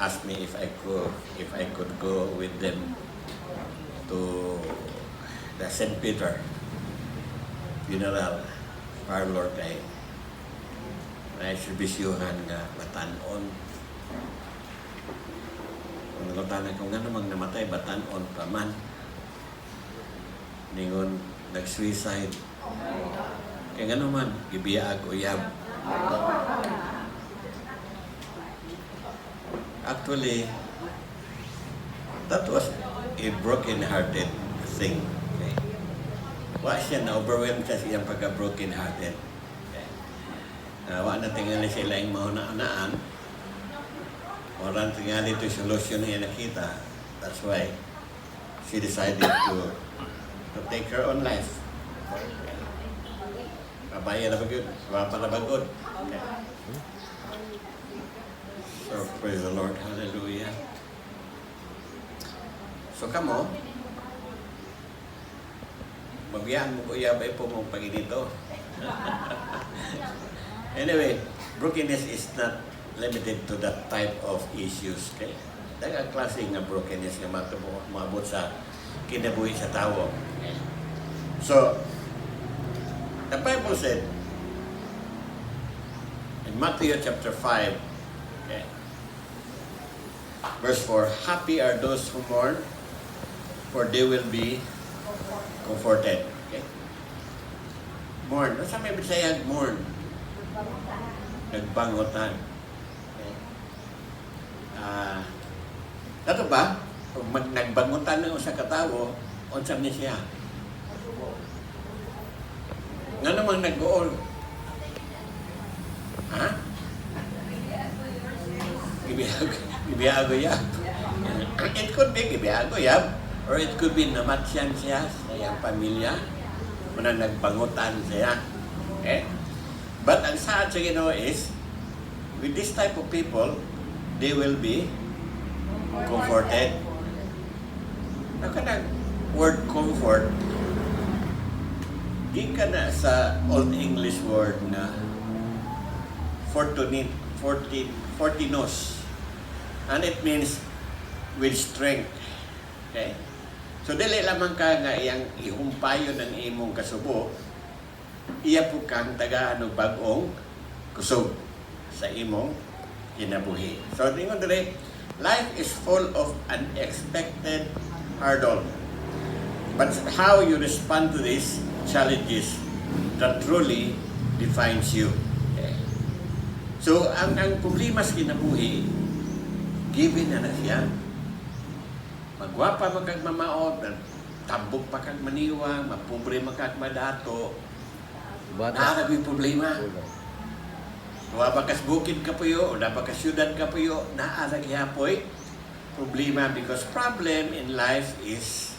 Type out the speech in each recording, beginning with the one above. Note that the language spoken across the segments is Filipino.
asked me if I could go with them to the St. Peter funeral parlor kay na serbisyuhan nga batanon. Kung nagutanan ko nga namang namatay, batanon pa man. Ningon, nag-suicide. Kaya nga naman, gibiyaag uyab. Actually, that was a broken-hearted thing. Okay? Wa siya na-overwhelmed sa siyang pagka-broken-hearted. Okay? Wa na tingali sila yung mahuna-anaan. Walang tingali ito yung solution na nakita. That's why she decided to take her own life. Babaya na bagod. Wapa na bagod. Okay. So, praise the Lord. Hallelujah. So, kamo, mabiyaan mo ko yabay po mong paginito. Anyway, brokenness is not limited to that type of issues. Okay? Dagang klase nga brokenness nga maabot sa kinabuhi sa tao. Okay? So, the Bible said in Matthew chapter 5, okay, verse 4, happy are those who mourn, for they will be comforted. Okay? Mourn. Ano sa may Bisayag? Mourn. Nagbangotan. Okay? Dato ba? Kung nagbangotan ng sa katawo, unsa ni siya? Nga naman nag-uol. Ha? Gibiyago yab. It could be gibiyago yab. Or it could be namatsyan siya sa iyang pamilya. Muna nagbangutan siya. Okay? But ang saad sa Ginoo is, with this type of people, they will be comforted. Nakadang word comfort, di ka na sa Old English word na fortinos. And it means with strength. Okay? So, dili lamang ka nga iyang ihumpayo ng imong kasubo, iya po kang tagaan o bagong kusog sa imong kinabuhi. So, tingnan dire, life is full of unexpected hurdle. But how you respond to these challenges that truly defines you. Okay. So, ang problema sa kinabuhi, given na siya. Magwapa magkagmamaod, tambok pa kag maniwa, mapobre magkag madato. Naarag yung problema. Wapa kas bukid ka puyo, o napa kas syudad ka puyo, naarag yapoy problema because problem in life is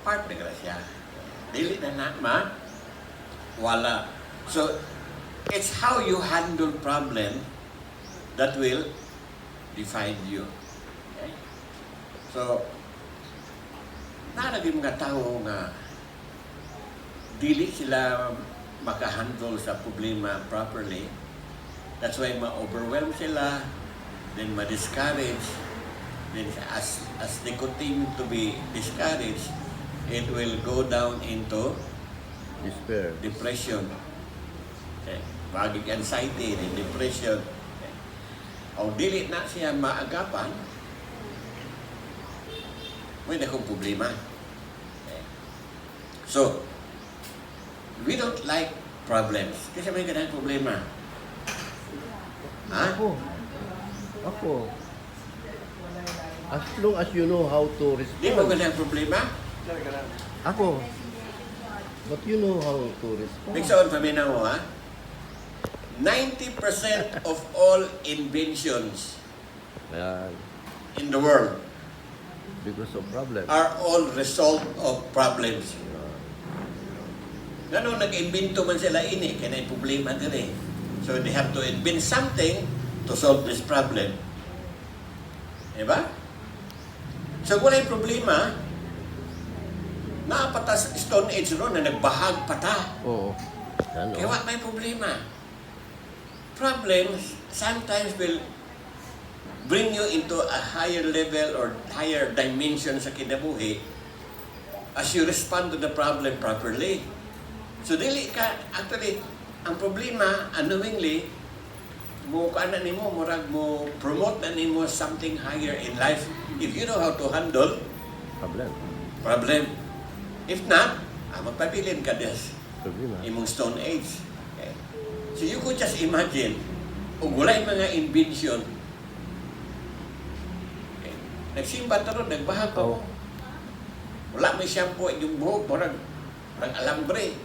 part na grasya. Dili na wala. So, it's how you handle problem that will define you. Okay? So, naragin mga tao nga dili sila makahandle sa problema properly. That's why ma-overwhelm sila, then ma-discourage. Then as they continue to be discouraged, it will go down into despair, depression. Okay. Bagig anxiety, depression. Okay. O dili na siya maagapan, may akong problema. Okay. So, we don't like problems. Kasi may ganang problema. Ha? Ako. As long as you know how to Di mo respond. ganang problema? Ako. But you know how to respond. Bigsaon paminaw mo, ha? 90% of all inventions Ayan. in the world Because of problem. are all result of problems. Ganun, nag-invento man sila ini, kaya na problema din eh. So they have to invent something to solve this problem. Diba? So kung may problema, naapatas Stone Age ron na nagbahag pata. Oo. Ano? Kaya may problema. Problems sometimes will bring you into a higher level or higher dimension sa kinabuhi as you respond to the problem properly. So dili ka, actually, ang problema, unknowingly, mo kaana nimo murag mo promote na nimo something higher in life if you know how to handle problem. If not, magpabilin ka des Problema. imong Stone Age. Okay? So you could just imagine ug walay mga invention. Okay? Nagsimba taron, nagbahag pa mo. Wala may shampoo yung buhok, murag alambre.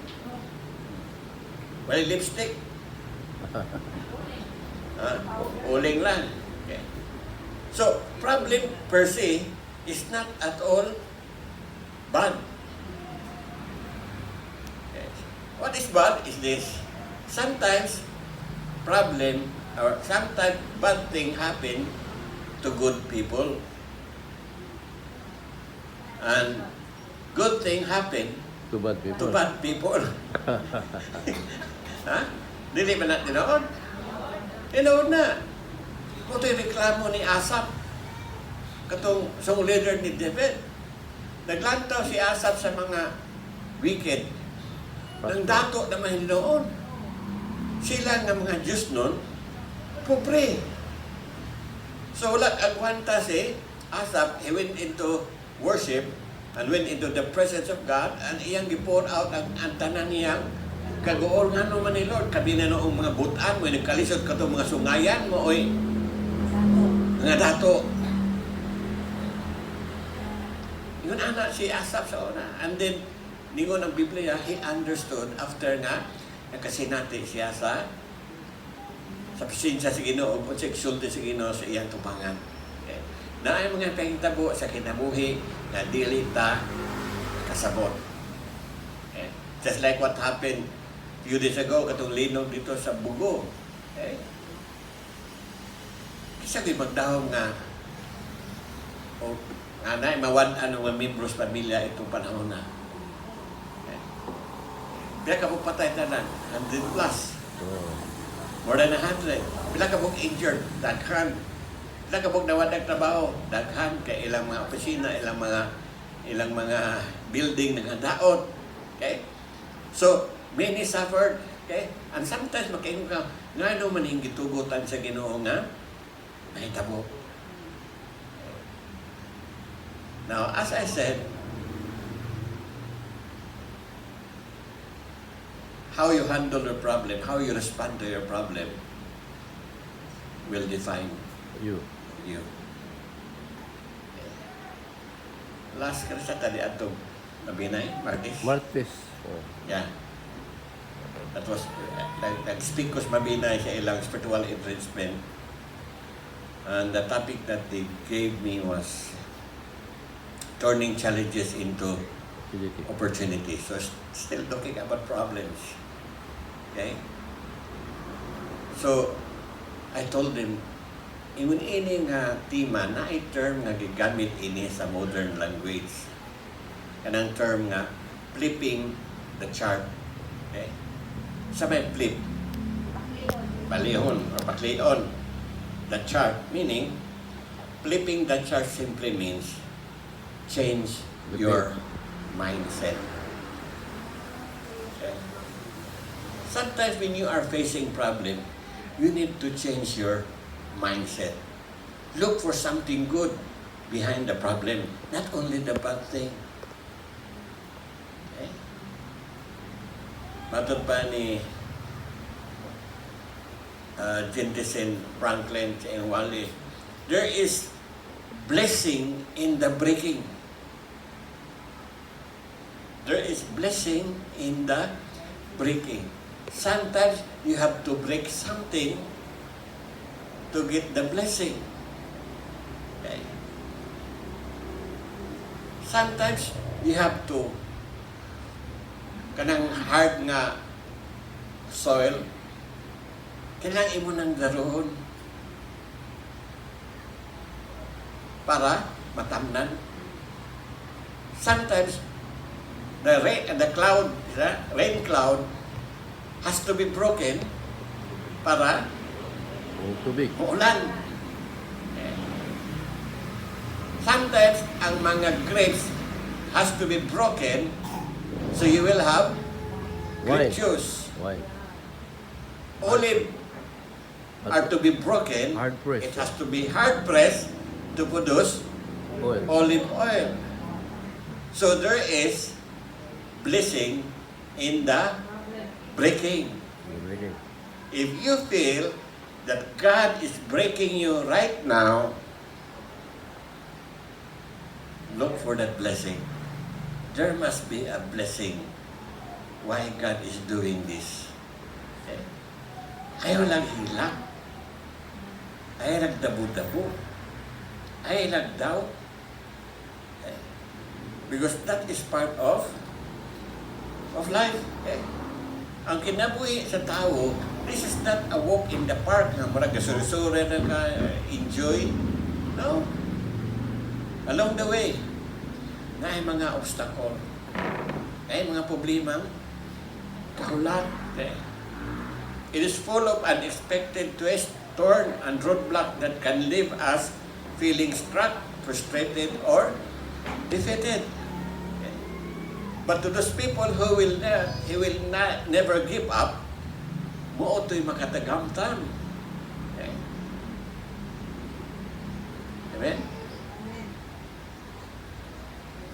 Wala lipstick. Uling lang. Okay. So, problem per se is not at all bad. Okay. What is bad is this. Sometimes, problem or sometimes bad thing happen to good people. And good thing happen To bad people. to bad people. Ha? Dili ba na tinood? Tinood na. Kung ito'y reklamo ni Asap, katong song leader ni David, naglantaw si Asap sa mga wicked. Nang dato naman noon. Sila nga mga Diyos nun, pobre. So wala agwanta si Asap, he went into worship and went into the presence of God and iyang gi-pour out ang tanan niyang kagool nga naman ni Lord. Kabi na noong mga butan mo, nagkalisod ka mga sungayan mo, oy. Mga dato. Yun anak si Asap sa una. And then, ningon ang Biblia, he understood after nga, nakasinati siya sa presensya sa Ginoo, o sa exulti sa Ginoo sa iyang tupangan. Okay. Na ay mga pahitabo sa kinabuhi na dili ta kasabot. Okay. Just like what happened few days ago, katong linog dito sa Bugo. Okay. Isa ko'y magdahong nga o anay, mawad-an ng mga membros pamilya itong panahon na. Okay. Bila ka pong patay tanan, 100 plus. More than 100. Bila ka pong injured, daghan. Bila ka pong nawadag trabaho, daghan kay ilang mga opisina, ilang mga building ng daot. Okay? So, many suffered. Okay? And sometimes makaingon ka, nga naman yung gitugutan sa Ginoo nga, mahitabo. Now, as I said, how you handle your problem, how you respond to your problem will define You. you. Last ka sa tali atong Mabinay, Martis. Martes. Oh. Yeah. That was, nag-speak ko sa Mabinay sa ilang spiritual enrichment. And the topic that they gave me was turning challenges into opportunities. So, still talking about problems. Okay? So, I told them, ingon ini nga tema, na ay term nga gigamit ini sa modern language. Kanang term nga, flipping the chart. Okay? Sa may flip, palihon or paklion the chart, meaning, flipping the chart simply means change your mindset. Okay? Sometimes when you are facing problem, you need to change your mindset. Look for something good behind the problem, not only the bad thing. Okay? Matod pa ni Jefferson Franklin and Wally, there is blessing in the breaking. There is blessing in the breaking. Sometimes you have to break something to get the blessing. Okay. Sometimes you have to kanang hard nga soil, kailangan imo nang daroon para matamnan. Sometimes the rain cloud has to be broken para Tubig. uulan. Sometimes, ang mga grapes has to be broken, so you will have grape Wine. juice. Why? Olive are to be broken. Hard pressed. It has to be hard pressed to produce Oil. olive oil. So there is blessing in the breaking. Really? If you feel that God is breaking you right now, look for that blessing. There must be a blessing why God is doing this. Okay? Ayaw lang hilak. Ayaw nagdabu-dabu. Ayaw nagdaw. Okay? Because that is part of life. Okay? Ang kinabuhi sa tao, this is not a walk in the park na marag gasuri-suri na ka-enjoy. No. Along the way, na ay mga obstacle, ay mga problema, kahulat. Okay? It is full of unexpected twists, turn, and roadblock that can leave us feeling struck, frustrated, or defeated. Okay? But to those people who will never give up, mo to'y makatagamtan. Okay? Amen?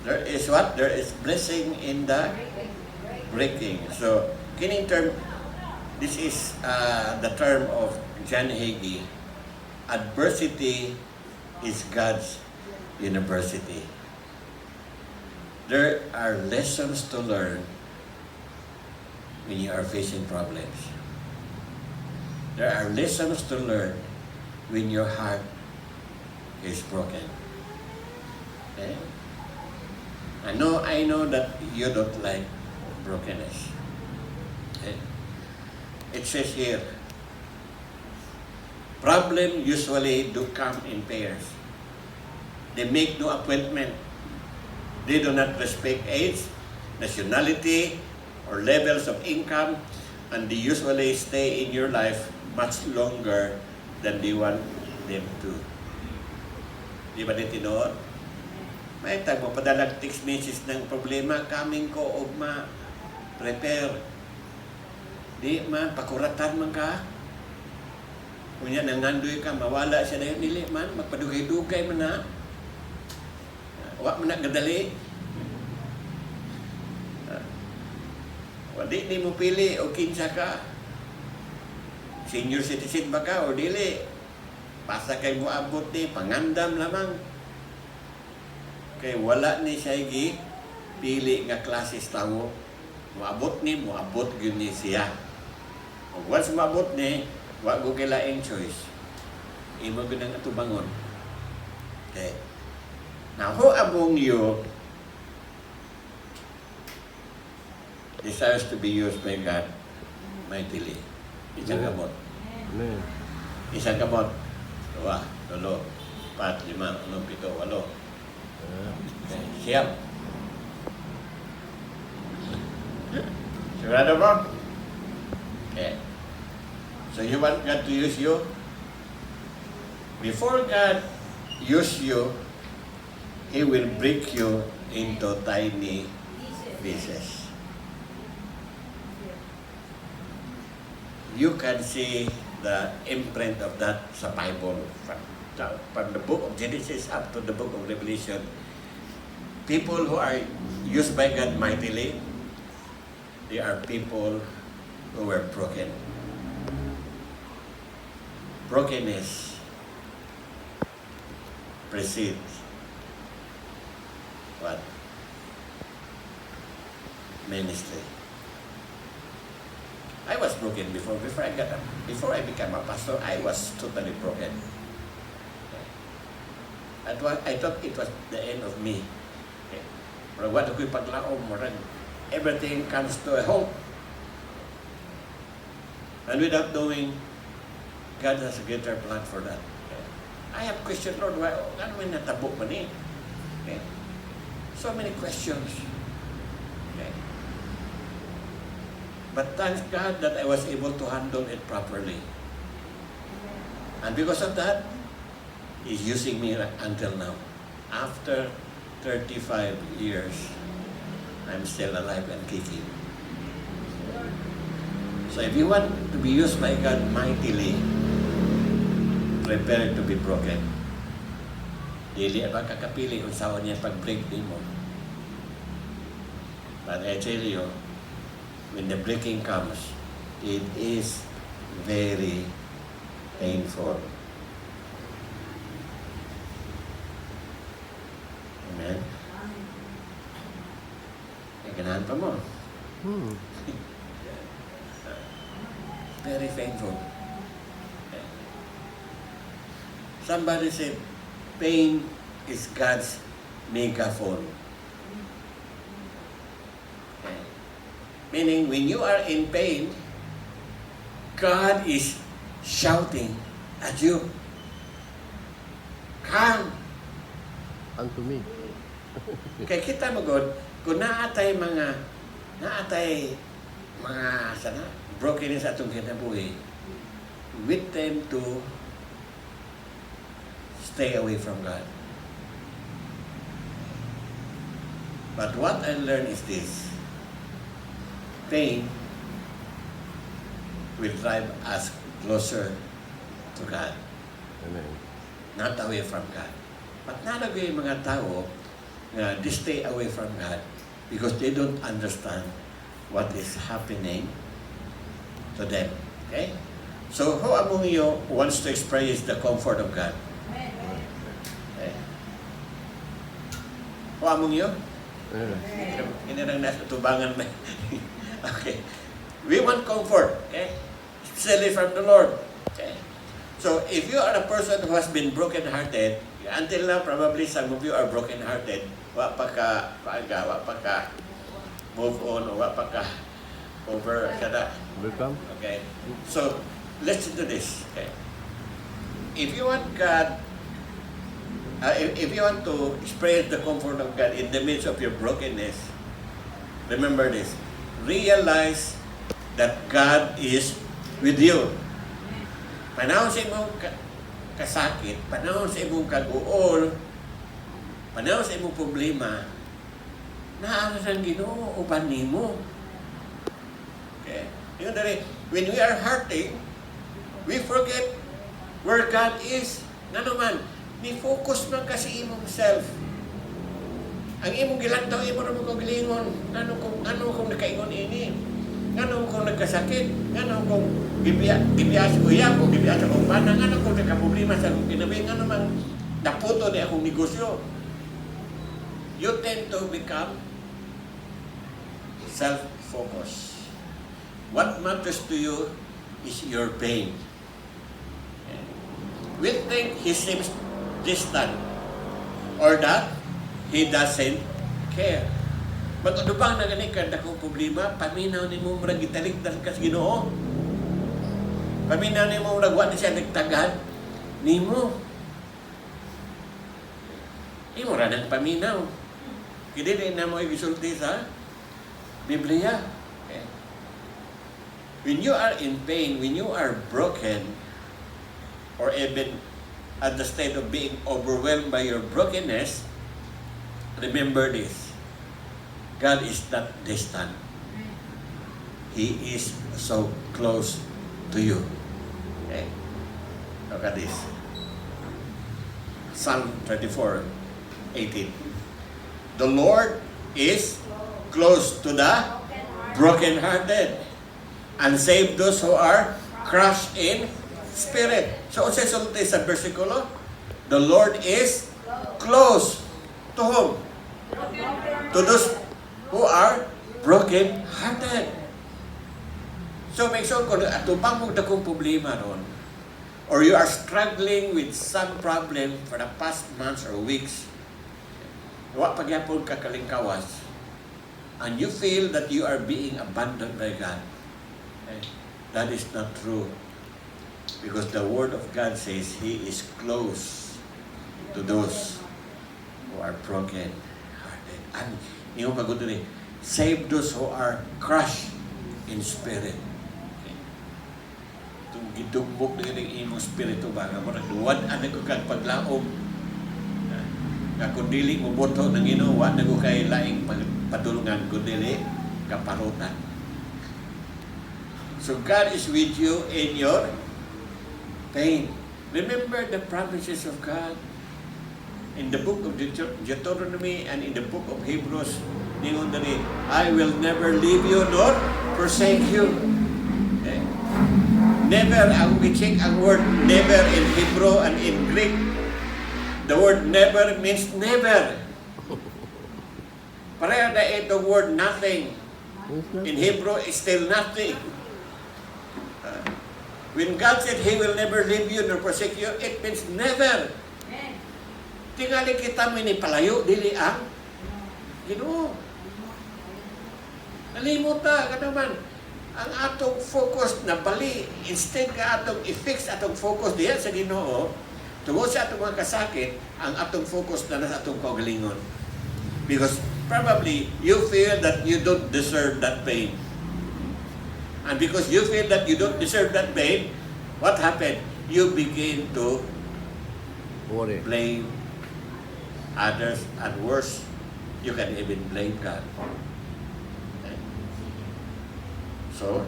There is what? There is blessing in the breaking. So, kining term, this is the term of John Hagee. Adversity is God's university. There are lessons to learn when you are facing problems. There are lessons to learn when your heart is broken. Okay? I know that you don't like brokenness. Okay? It says here, problems usually do come in pairs. They make no appointment. They do not respect age, nationality, or levels of income, and they usually stay in your life much longer than they want them to. Di ba din tinuod? May tagpo padalag text message ng problema, kaming ko og ma-prepare. Di man, pakuratan man ka. Kunya nangandoy ka, mawala siya na yun, dili man, magpadugay-dugay man na. Wa man na gadali. Wadi ni mo pili o kinsa ka. Senior citizen ba ka o dili? Basta kay mo abot ni, pangandam lamang. Kay wala ni siya pili nga klases tawo. Moabot gyud ni siya. Ug once moabot ni, wa go kay laing choice. Imo gyud ang atubangon. Okay. Now, who among you desires to be used by God mightily? Isang kamot. Amen. Isang kamot. 2, 3, 4, 5, 6, 7, 8. Siap. Sigurado bro? Okay. So you want God to use you? Before God use you, He will break you into tiny pieces. You can see the imprint of that sa Bible. From the book of Genesis up to the book of Revelation, people who are used by God mightily, they are people who were broken. Brokenness precedes what? Ministry. I was broken before I became a pastor. I was totally broken. I thought it was the end of me. Okay. Pero what ako'y paglaom, everything comes to a halt. And without knowing, God has a greater plan for that. Okay. I have questioned, Lord, why, ano may natabo man eh? Okay. So many questions. Okay. But thanks God that I was able to handle it properly. And because of that, He's using me until now. after 35 years, I'm still alive and kicking. So if you want to be used by God mightily, prepare to be broken. Dili ba kakapili kung saan niya pag-break din mo. But I tell you, when the breaking comes, it is very painful. Amen? Ganahan pa mo. Very painful. Somebody said, pain is God's megaphone. Okay. Meaning, when you are in pain, God is shouting at you. Come! Unto me. Kaya kita mo, God, kung naatay mga sana, brokenness atong kinabuhi, with them to stay away from God. But what I learned is this: pain will drive us closer to God, Amen. not away from God. But nalagay yung mga tao na they stay away from God because they don't understand what is happening to them. Okay? So, who among you wants to experience the comfort of God? Okay. Who among you? Hindi lang nasa tubangan na. Okay. We want comfort. Okay? Especially from the Lord. Okay? So, if you are a person who has been broken-hearted, until now, probably some of you are broken-hearted, wa pa ka move on, o wa pa ka over kada. Welcome. Okay? So, listen to this. Okay? If you want God, if you want to experience the comfort of God in the midst of your brokenness, remember this. Realize that God is with you. Panahon sa imong kasakit, panahon sa imong kaguol, panahon sa imong problema, naara ng Ginoo uban nimo. Okay? Yung dali, when we are hurting, we forget where God is. Nga naman, ni-focus man kasi imong self. Ang imong gilantaw, imo na mo gilingon. Ano kung nakaingon ini? Ano kung nagkasakit? Ano kung gibiya sa uyab o gibiya sa kumpana? Ano kung nagkaproblema sa akong kinabi? Ano man naputo ni akong negosyo? You tend to become self-focused. What matters to you is your pain. We think He seems distant or that He doesn't care. But ano bang naganikad akong problema? Paminaw ni mo murag gitaligdan ka sa Ginoo. Paminaw ni mo murag wa na siya nagtagad nimo. Imo ra nang paminaw. Kini na mo igisulti sa Biblia. Okay. When you are in pain, when you are broken, or even at the state of being overwhelmed by your brokenness, remember this. God is not distant. He is so close to you. Okay? Look at this. Psalm 34:18. The Lord is close to the brokenhearted and save those who are crushed in spirit. So, sa sulti sa versikulo, the Lord is close to whom? To those who are broken-hearted. So, make sure kung atubang mo dakong problema ron, or you are struggling with some problem for the past months or weeks, wa pagyapon ka kalingkawas, and you feel that you are being abandoned by God, okay? That is not true. Because the Word of God says He is close to those who are broken-hearted. And yung pagod rin, save those who are crushed in spirit. Okay. Itong gidugmok na yung imong spirito ba, nga marag duwad, ano ko kag paglaom. nga kung dili mo boto ng Ginoo, wa na ko kay laing patulungan kung dili kaparutan. So God is with you in your pain. Remember the promises of God in the book of Deuteronomy and in the book of Hebrews. Ningon dali, I will never leave you nor forsake you. Okay? Never, ang i-check ang word never in Hebrew and in Greek. The word never means never. Pareho na itong word nothing. In Hebrew, it's still nothing. When God said He will never leave you nor forsake you, it means never. Tingali kita mo palayo, dili ang Ginoo. Nalimuta ka naman. Ang atong focus na bali, instead ka atong i-fix atong focus diyan sa Ginoo, tungod sa atong mga kasakit, ang atong focus na nasa atong kaugalingon. Because probably you feel that you don't deserve that pain. And because you feel that you don't deserve that pain, what happened? You begin to Worry. blame others, and worse, you can even blame God. Okay? So,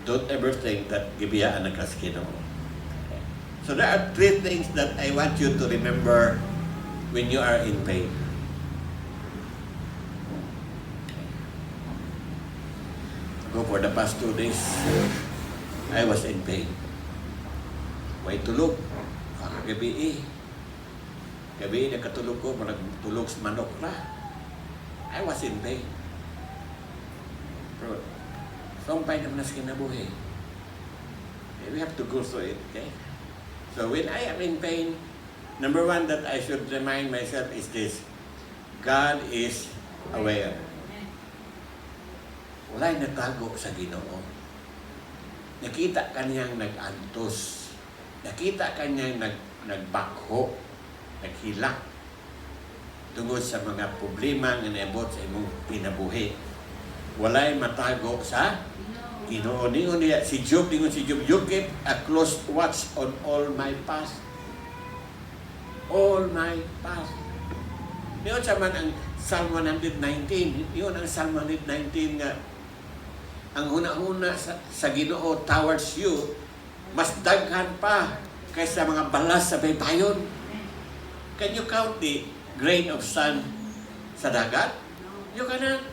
don't ever think that gibiyaan ang Ginoo. Okay? So there are 3 things that I want you to remember when you are in pain. Go for the past 2 days, I was in pain. May tulog. Gabi Gabi nakatulog ko, tulog sa manok na. I was in pain. Pero, sumpay naman na sa kinabuhi. Okay, we have to go through it, okay? So when I am in pain, number 1 that I should remind myself is this: God is aware. Wala'y natago sa Ginoo. Nakita kaniyang nag-antos. Nakita kaniyang nagbakho, naghilak tungod sa mga problema nga naabot sa imong kinabuhi. Wala'y matago sa Ginoo. Ningon niya si Job, you keep a close watch on all my past. All my past. Niyon sa man ang Psalm 119. Yun ang Psalm 119 nga ang huna-huna sa Ginoo towards you, mas daghan pa kaysa mga balas sa baybayon. Can you count the grain of sand sa dagat? You cannot.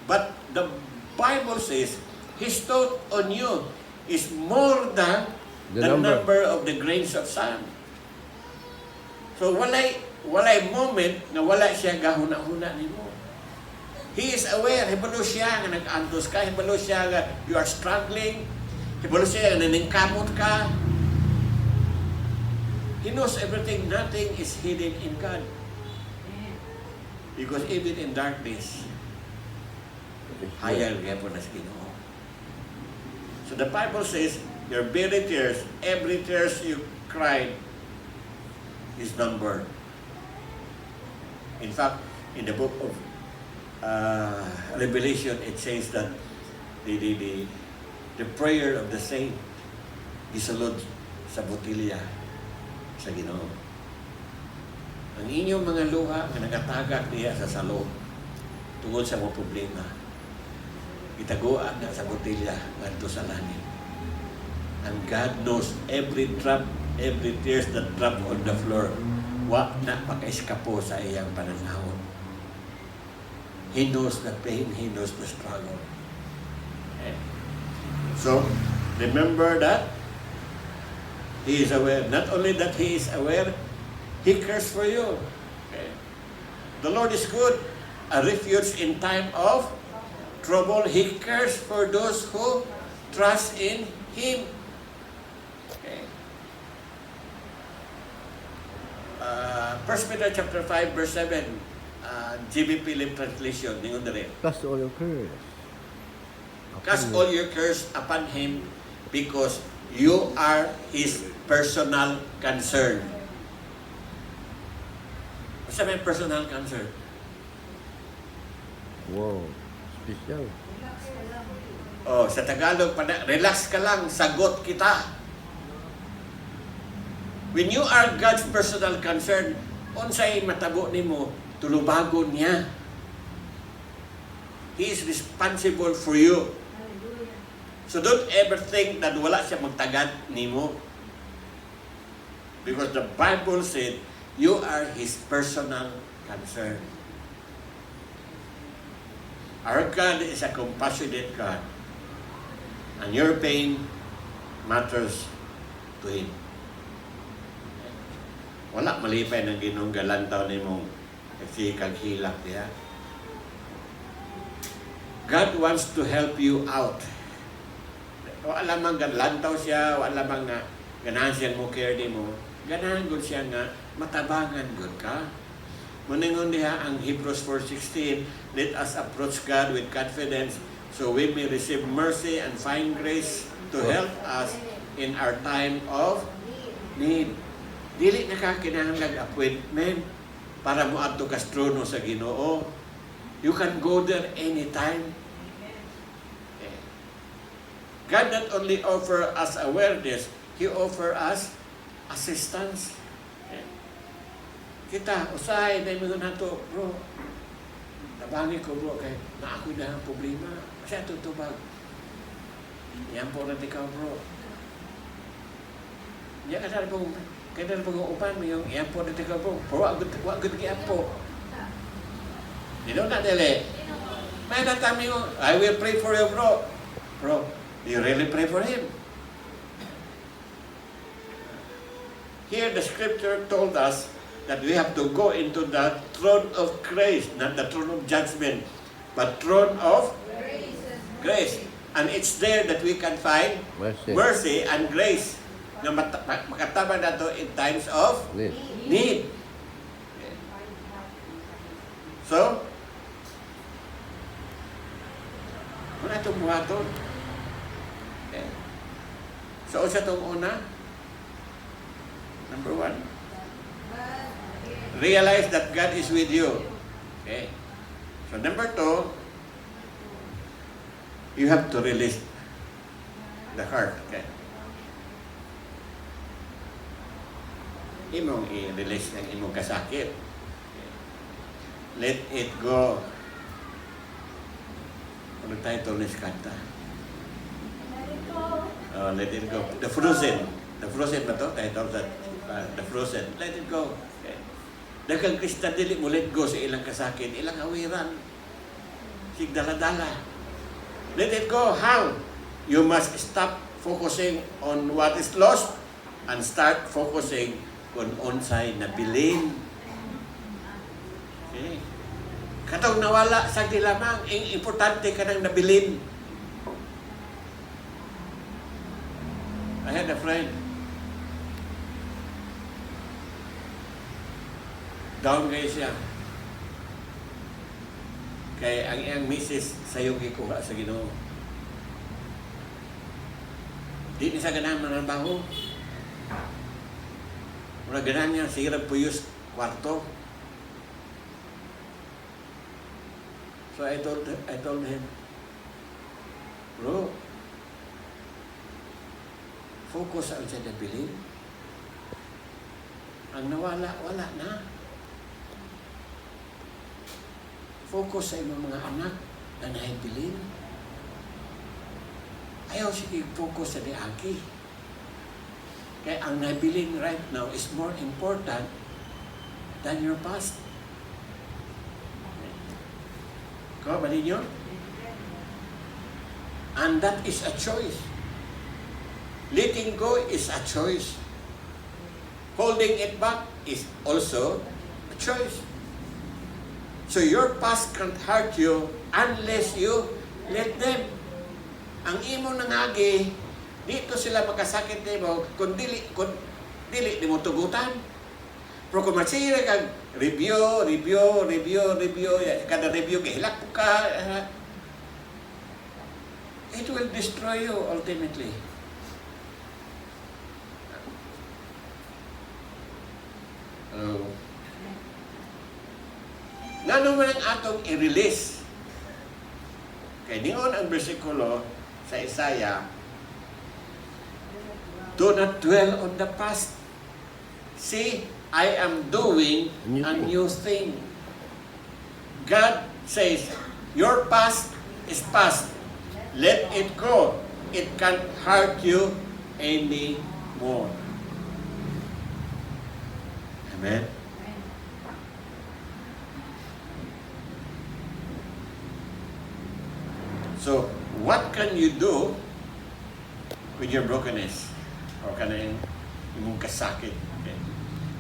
But the Bible says, His thought on you is more than the number of the grains of sand. So walay moment na wala siya gahuna-huna nimo. He is aware. Hibalo siya nga nag-antos ka. Hibalo siya nga you are struggling. Hibalo siya nga naningkamot ka. He knows everything. Nothing is hidden in God. Because even in darkness, hayal kaya po na sa Ginoo. So the Bible says, your very tears, every tears you cried, is numbered. In fact, in the book of Revelation, it says that the prayer of the saint gisulod sa botilya sa Ginoo. Ang inyong mga luha nga nagatagak niya sa salong tungod sa mga problema, itaguan na sa botilya ngadto sa langit. And God knows every drop, every tears that drop on the floor, wa na makaiskapo sa iyang pananahon. He knows the pain, He knows the struggle. Okay. So, remember that He is aware. Not only that He is aware, He cares for you. Okay. The Lord is good, a refuge in time of trouble. He cares for those who trust in Him. Okay. 1 Peter chapter 5 verse 7, GBP Live Translation, ningon dali. Cast all your cares. Cast all your cares upon Him because you are His personal concern. Basta may personal concern. Wow. Special. Oh, sa Tagalog, relax ka lang, sagot kita. When you are God's personal concern, unsay matabo nimo, tulubagon niya. He is responsible for you. So don't ever think that wala siya magtagad nimo. Because the Bible said, you are His personal concern. Our God is a compassionate God. And your pain matters to Him. Wala malipay ng Ginoong galantaw ni mong kasi kaghilak niya. God wants to help you out. Wala mang galantaw siya, wala mang ganahan siyang mo care di mo. Ganahan gud siya nga matabangan gud ka. Muningon diha ang Hebrews 4:16, let us approach God with confidence so we may receive mercy and find grace to help us in our time of need. Dili na ka kinahanglan appointment para moadto ka sa trono sa Ginoo. You can go there anytime. God not only offer us awareness, He offer us assistance. Kita, usahay, dahil mo na ito, bro. Tabangi ko, bro, kaya na ako na ang problema. Kasi ito tubag. Yan po na ikaw, bro. Yan ka na pong, kaya na pong upan mo yung yan po na ikaw, bro. Bro, wag good kaya po. Dino na, dili. May natami mo, I will pray for you, bro. Bro, do you really pray for him? Here, the scripture told us that we have to go into the throne of grace, not the throne of judgment, but throne of grace. And it's there that we can find mercy and grace na makatama na to in times of need. So, muna itong buhaton. So, sa itong una, number 1, realize that God is with you. Okay? So number 2, you have to release the heart. Okay? Imong i-release ng imong kasakit. Okay? Let it go. Ano title ni kanta? Let it go. The Frozen. The Frozen ba to? Title that. The Frozen. Let it go. Okay. Daghang Krista dili mo let go sa ilang kasakit, ilang awiran. Sig dala-dala. Let it go. How? You must stop focusing on what is lost and start focusing on unsay na bilin. Okay. Katong nawala sa dilamang, importante ka nang nabilin. I had a friend. Down kayo siya. Kaya ang iyang misis sa'yo gikuha sa Ginoo. Di niya sa ganahan manambaho. Muna ganahan niya, sirap puyos kwarto. So I told him, bro, focus ang sa nabilin. Ang nawala, wala na. Focus sa imong mga anak na nahibilin. Ayaw sige focus sa diagi. Kaya ang nahibilin right now is more important than your past. Ko ba ninyo? And that is a choice. Letting go is a choice. Holding it back is also a choice. So your past can't hurt you unless you let them. Ang imo nangagi, dito sila makasakit nimo kung dili di mo tugutan. Pero kung masira kag review, kada review gihilak ka, it will destroy you ultimately. Nga naman ang atong i-release. Kaya ningon ang bersikulo sa Isaiah, do not dwell on the past. See, I am doing A a new new thing. God says, your past is past. Let it go. It can't hurt you anymore. Amen? So, what can you do with your brokenness? O kanang imong kasakit? Okay.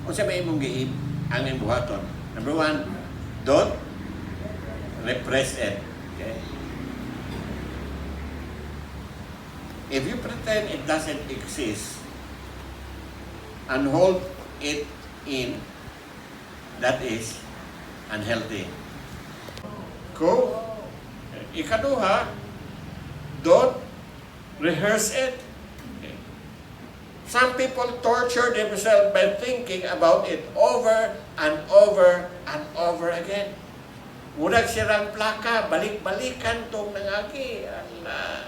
Kung sa may imong gihib, ang imong buhaton. Number one, don't repress it. Okay? If you pretend it doesn't exist and hold it in, that is unhealthy. Go. Ikaduha, don't rehearse it. Okay. Some people torture themselves by thinking about it over and over and over again. Murag sirang plaka, balik-balikan tong nangagi. Ala.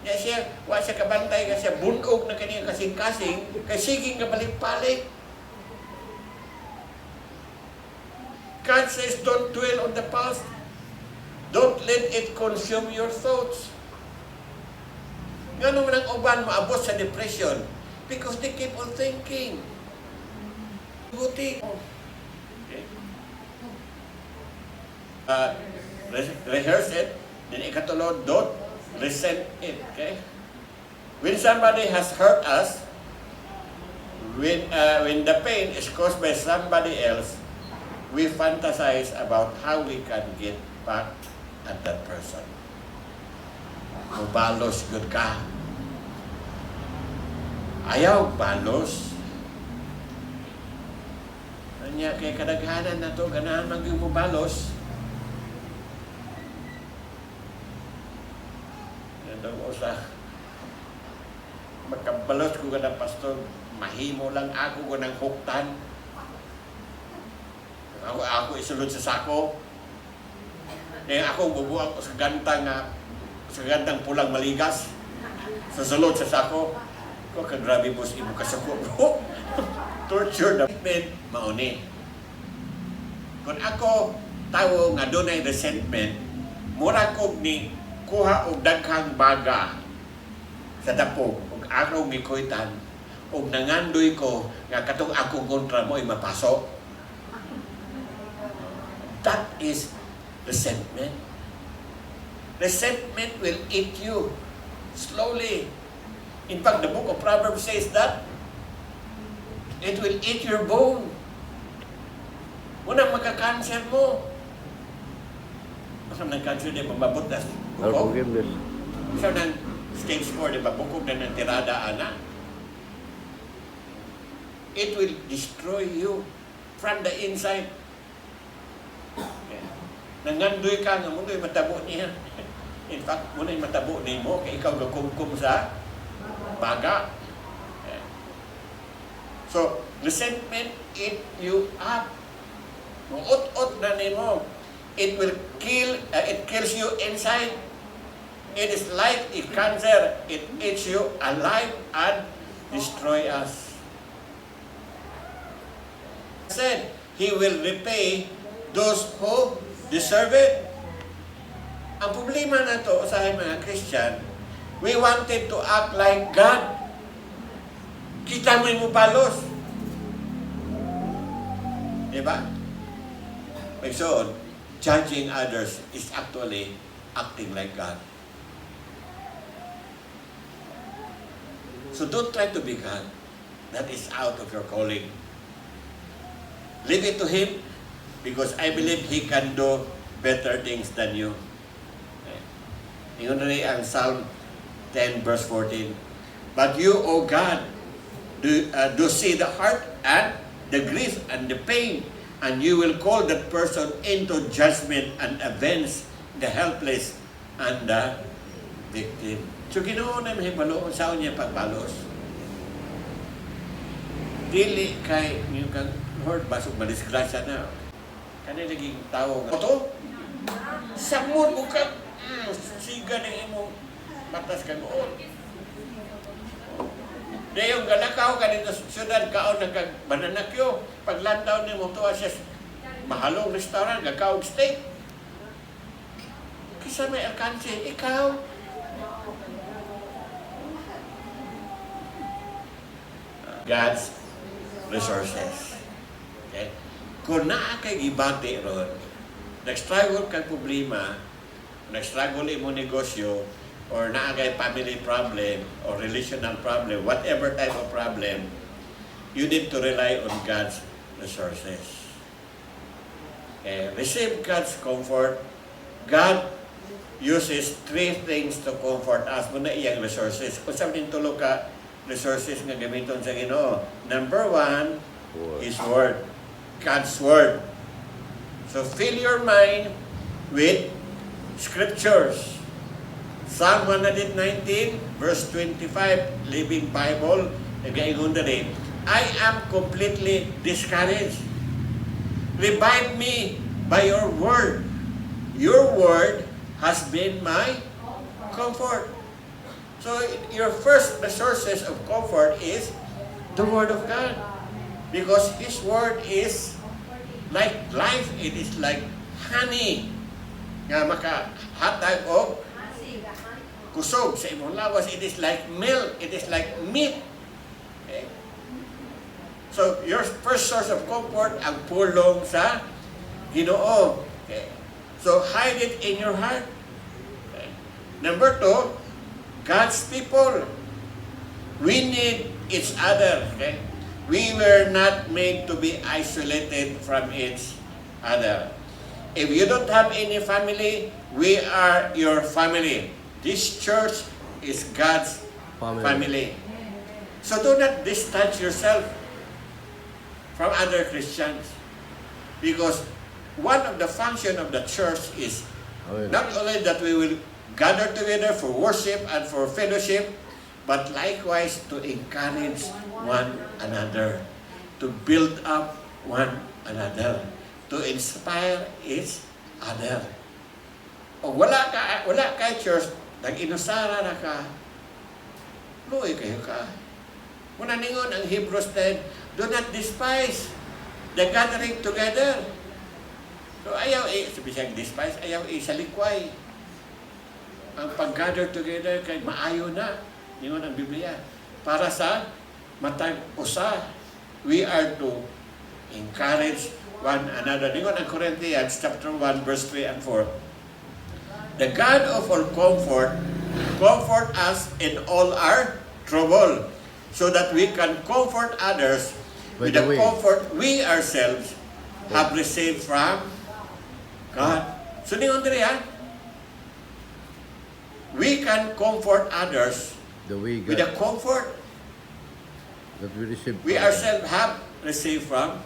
Ya siya, wa siya kabantay kasi bunog na kaniya kasing-kasing, kay siging nga balik-balik. God says, don't dwell on the past. Don't let it consume your thoughts. Nga naman ang uban maabot sa depression because they keep on thinking. Buti. Okay. Rehearse it. Then ikatulod, don't resent it. Okay? When somebody has hurt us, when the pain is caused by somebody else, we fantasize about how we can get back at that person. Mubalos good ka. Ayaw balos. Anya kay kadaghanan na to ganahan man gyud mubalos. Yan usa. Magkabalos ko kada pastor, mahimo lang ako ko ng huktan. Ako isulod sa sako. Ako bubuang ko sa gantang pulang maligas. Sa sulod sa sako. Ko kagrabe mo sa imo kasako. Torture na mauni. Kung ako tawo nga dunay resentment, mura ko ni kuha og daghang baga sa dapog ug ako gikuitan ug nangandoy ko nga katong akong kontra mo ay mapasok. That is resentment. Resentment will eat you slowly. In fact, the book of Proverbs says that it will eat your bone. Unang magka-cancer mo. Basta nag-cancer din, mababot na bukog. Forgiveness. So, nang stage 4, di ba, bukog na ng tirada, anak. It will destroy you from the inside. Nangandoy ka nga, mundo'y matabo niya. In fact, muna'y matabo ni mo, kaya ikaw gakumkum sa baga. So, resentment eat you up. Ut-ut na ni mo. It will kill, it kills you inside. It is like a cancer. It eats you alive and destroy us. Said, He will repay those who deserve it. Ang problema na to sa mga Christian, we wanted to act like God. Kita mo yung balos. Diba? So, judging others is actually acting like God. So don't try to be God. That is out of your calling. Leave it to Him because I believe He can do better things than you. Ingon rin ang Psalm 10 verse 14. But you, O God, do see the heart and the grief and the pain, and you will call that person into judgment and avenge the helpless and the victim. So Ginoo na mahibalo sa niya pagbalos. Dili kay yung kang Lord basog malisgrasya na. Kani naging tao nga. Oto? Samon mo ka. Siga ng imong matas kag uot. Dayong galakaw ka dito sa syudad, kaon na kag bananakyo. Paglantaw ni mo tuwa siya mahalong restaurant, gakaw steak. Kisa may alkansi, ikaw. God's resources. Okay? Kung naa kay gibati ron, nag-struggle kang problema, nag-struggle imo negosyo, or naa kay family problem, or relational problem, whatever type of problem, you need to rely on God's resources. Okay? Receive God's comfort. God uses three things to comfort us. Muna iyang resources. Kung saan din tulog ka, resources nga gamiton sa Ginoo. Number one, His Word. God's Word. So fill your mind with Scriptures. Psalm 119, verse 25, Living Bible, nag-aingon na rin, I am completely discouraged. Revive me by your Word. Your Word has been my comfort. So, your first resources of comfort is the Word of God. Because His Word is like life. It is like honey. Nga makahatag o kusog sa imong lawas. It is like milk. It is like meat. Okay? So, your first source of comfort, ang pulong sa Ginoo. Okay? So, hide it in your heart. Okay? Number two, God's people. We need each other. Okay? We were not made to be isolated from each other. If you don't have any family, we are your family. This church is God's family. So do not distance yourself from other Christians. Because one of the function of the church is not only that we will gather together for worship and for fellowship, but likewise to encourage one another, to build up one another, to inspire each other. O wala ka church, nag-inusara na ka, luoy kayo ka. Muna ningon ang Hebrews 10, do not despise the gathering together. So ayaw sabi siyang despise, ayaw sa likway. Ang pag-gather together kay maayo na. Ningon ang Biblia. Para sa matag usa, we are to encourage one another. Ningon ang Corinthians chapter 1 verse 3 and 4. The God of all comfort us in all our trouble, so that we can comfort others with the comfort we ourselves have received from God. So ningon diri ha, we can comfort others with the comfort that we ourselves have received from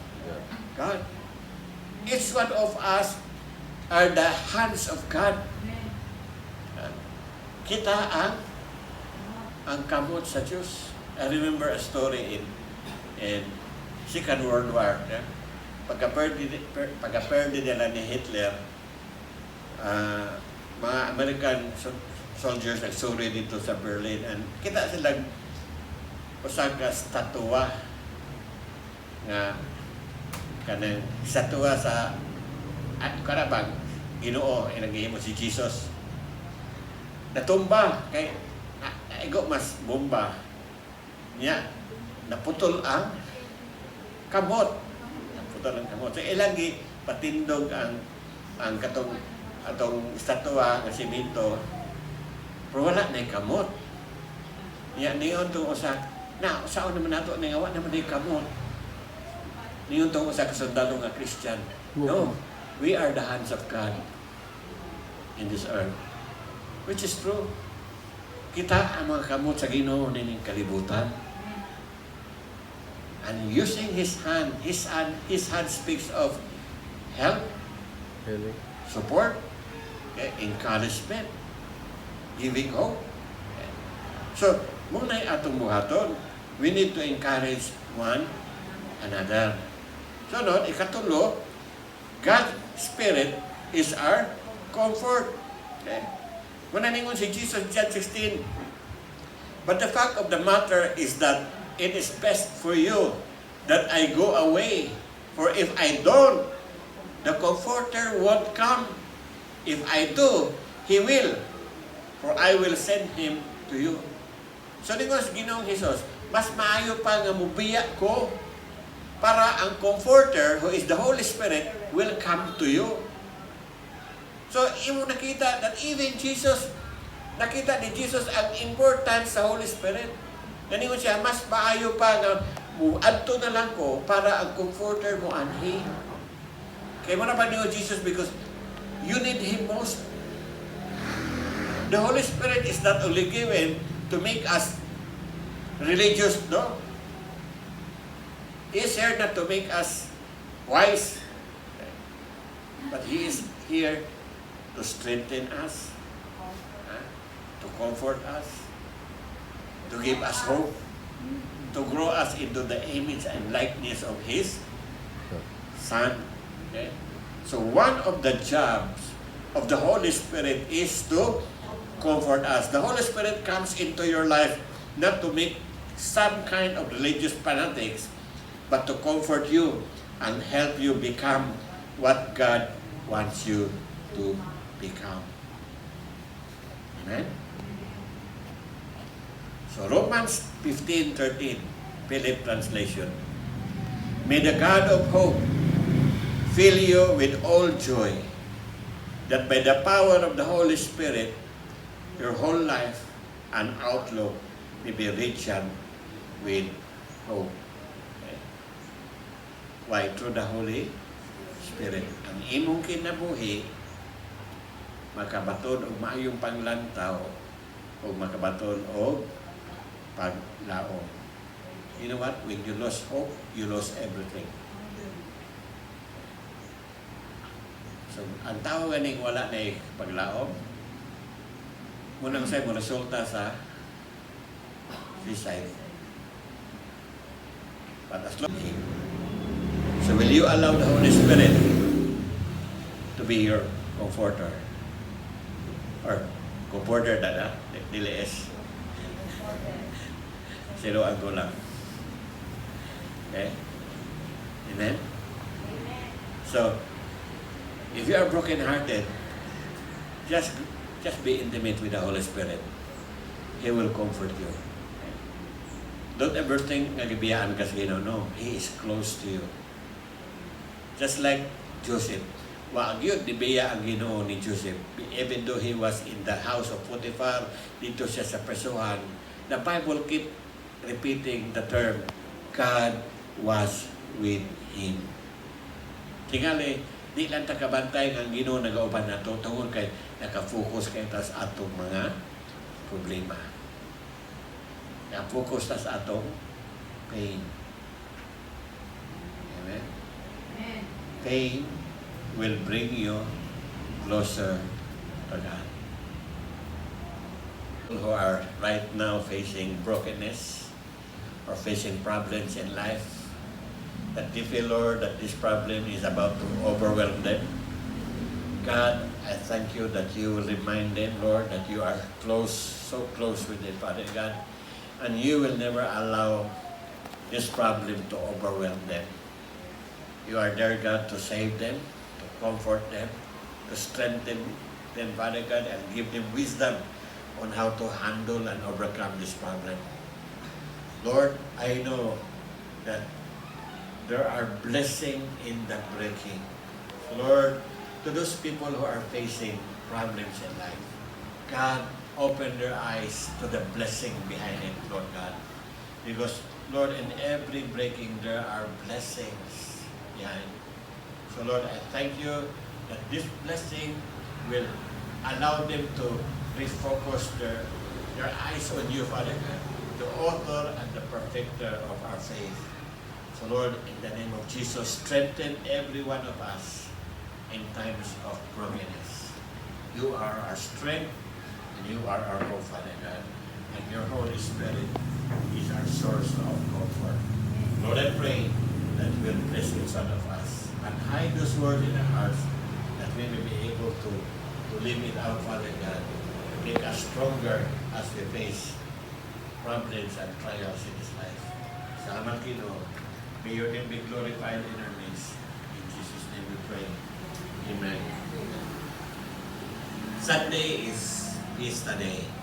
God. Each one of us are the hands of God. Kita ang kamot sa Diyos. I remember a story in Second World War. Pagka-perde nila ni Hitler, mga American soldiers nagsuri dito sa Berlin, and kita silang usag ka statua nga kanang statua sa karabang Ginoo inagihimo si Jesus. Natumba kay igo mas bomba niya, naputol ang kamot. Naputol ang kamot. So ilangi patindog ang atong statua nga simento. Pero wala na yung kamot. Niya niyon tong usa na usaon naman nato ning awa naman yung kamot. Niyon tong usa ka sundalo nga Christian. No, we are the hands of God in this earth. Which is true. Kita ang mga kamot sa Ginoo nining kalibutan. And using His hand speaks of help, support, encouragement, giving hope. So, muna atong buhaton, we need to encourage one another. So, ikatulo, God's Spirit is our comfort. Okay? Muna ningon si Jesus, John 16, but the fact of the matter is that it is best for you that I go away. For if I don't, the Comforter won't come. If I do, He will. For I will send Him to you. So, ningos Ginoong Hesus, mas maayo pa nga mubiya ko para ang Comforter, who is the Holy Spirit, will come to you. So, imo nakita that even Jesus, nakita ni Jesus ang importance sa Holy Spirit. Ganingon siya, mas maayo pa nga adto na lang ko para ang Comforter mo anhi. Kaya mo na pa niyo Jesus because you need Him most. The Holy Spirit is not only given to make us religious, no? He is here not to make us wise, but He is here to strengthen us, to comfort us, to give us hope, to grow us into the image and likeness of His Son. Okay? So one of the jobs of the Holy Spirit is to comfort us. The Holy Spirit comes into your life not to make some kind of religious fanatics, but to comfort you and help you become what God wants you to become. Amen? So Romans 15:13, Philip translation. May the God of hope fill you with all joy, that by the power of the Holy Spirit, your whole life and outlook may be rich with hope. Okay. Why? Through the Holy Spirit. Ang imong kinabuhi, makabaton og maayong panglantaw o makabaton og paglaom. You know what? When you lose hope, you lose everything. So, ang tao ganing wala na paglaom, munang sa'yo mo resulta sa suicide. But as long as so will you allow the Holy Spirit to be your comforter? Or comforter na dili es. Zero ang gulang. Okay? Amen? So, if you are broken-hearted, just be intimate with the Holy Spirit. He will comfort you. Don't ever think na gibiyaan ka sa Ginoo. No, He is close to you. Just like Joseph. Wag yun, dibiya ang Ginoo ni Joseph. Even though he was in the house of Potiphar, dito siya sa presuhan, the Bible keep repeating the term, God was with him. Tingali, di lang takabantay ang Ginoo nagauban nato tungod kay naka-focus kay tas atong mga problema. Naka-focus tas atong pain. Amen? Pain will bring you closer to God. People who are right now facing brokenness or facing problems in life, that they feel, Lord, that this problem is about to overwhelm them. God, I thank you that you will remind them, Lord, that you are close, so close with them, Father God, and you will never allow this problem to overwhelm them. You are there, God, to save them, to comfort them, to strengthen them, Father God, and give them wisdom on how to handle and overcome this problem. Lord, I know that there are blessings in the breaking. Lord, to those people who are facing problems in life, God, open their eyes to the blessing behind it, Lord God. Because, Lord, in every breaking, there are blessings behind. So, Lord, I thank you that this blessing will allow them to refocus their eyes on you, Father God, the author and the perfecter of our faith. So, Lord, in the name of Jesus, strengthen every one of us in times of brokenness. You are our strength, and you are our hope, Father God. And your Holy Spirit is our source of comfort. Lord, I pray that you will bless each one of us and hide those words in our hearts, that we may be able to live it out, Father God, make us stronger as we face problems and trials in this life. Salamat Ginoo. May your name be glorified in our midst. In Jesus' name we pray. Amen. Sunday is Easter Day.